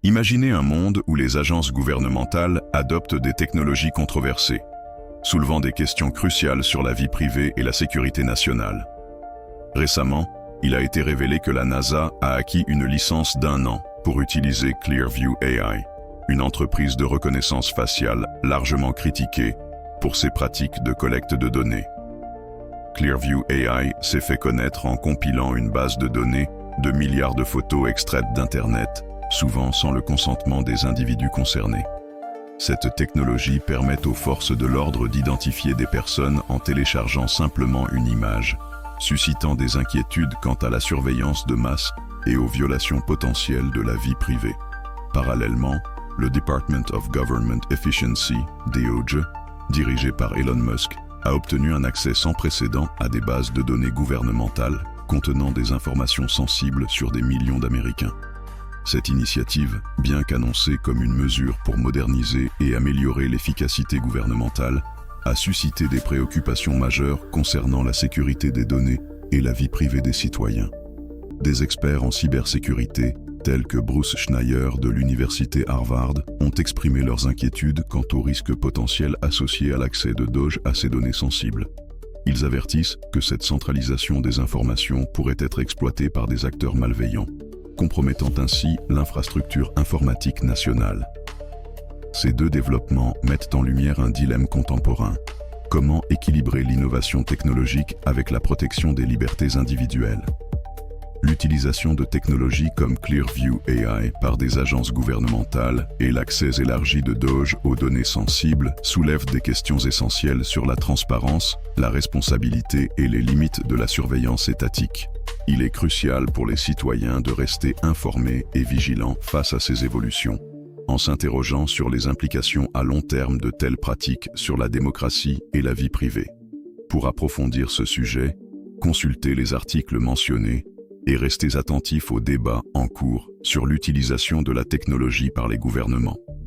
Imaginez un monde où les agences gouvernementales adoptent des technologies controversées, soulevant des questions cruciales sur la vie privée et la sécurité nationale. Récemment, il a été révélé que la NASA a acquis une licence d'1 an pour utiliser Clearview AI, une entreprise de reconnaissance faciale largement critiquée pour ses pratiques de collecte de données. Clearview AI s'est fait connaître en compilant une base de données de milliards de photos extraites d'Internet, souvent sans le consentement des individus concernés. Cette technologie permet aux forces de l'ordre d'identifier des personnes en téléchargeant simplement une image, suscitant des inquiétudes quant à la surveillance de masse et aux violations potentielles de la vie privée. Parallèlement, le Department of Government Efficiency, DOGE, dirigé par Elon Musk, a obtenu un accès sans précédent à des bases de données gouvernementales contenant des informations sensibles sur des millions d'Américains. Cette initiative, bien qu'annoncée comme une mesure pour moderniser et améliorer l'efficacité gouvernementale, a suscité des préoccupations majeures concernant la sécurité des données et la vie privée des citoyens. Des experts en cybersécurité, tels que Bruce Schneier de l'université Harvard, ont exprimé leurs inquiétudes quant aux risques potentiels associés à l'accès de DOGE à ces données sensibles. Ils avertissent que cette centralisation des informations pourrait être exploitée par des acteurs malveillants, compromettant ainsi l'infrastructure informatique nationale. Ces deux développements mettent en lumière un dilemme contemporain. Comment équilibrer l'innovation technologique avec la protection des libertés individuelles? L'utilisation de technologies comme Clearview AI par des agences gouvernementales et l'accès élargi de DOGE aux données sensibles soulèvent des questions essentielles sur la transparence, la responsabilité et les limites de la surveillance étatique. Il est crucial pour les citoyens de rester informés et vigilants face à ces évolutions, en s'interrogeant sur les implications à long terme de telles pratiques sur la démocratie et la vie privée. Pour approfondir ce sujet, consultez les articles mentionnés et restez attentifs aux débats en cours sur l'utilisation de la technologie par les gouvernements.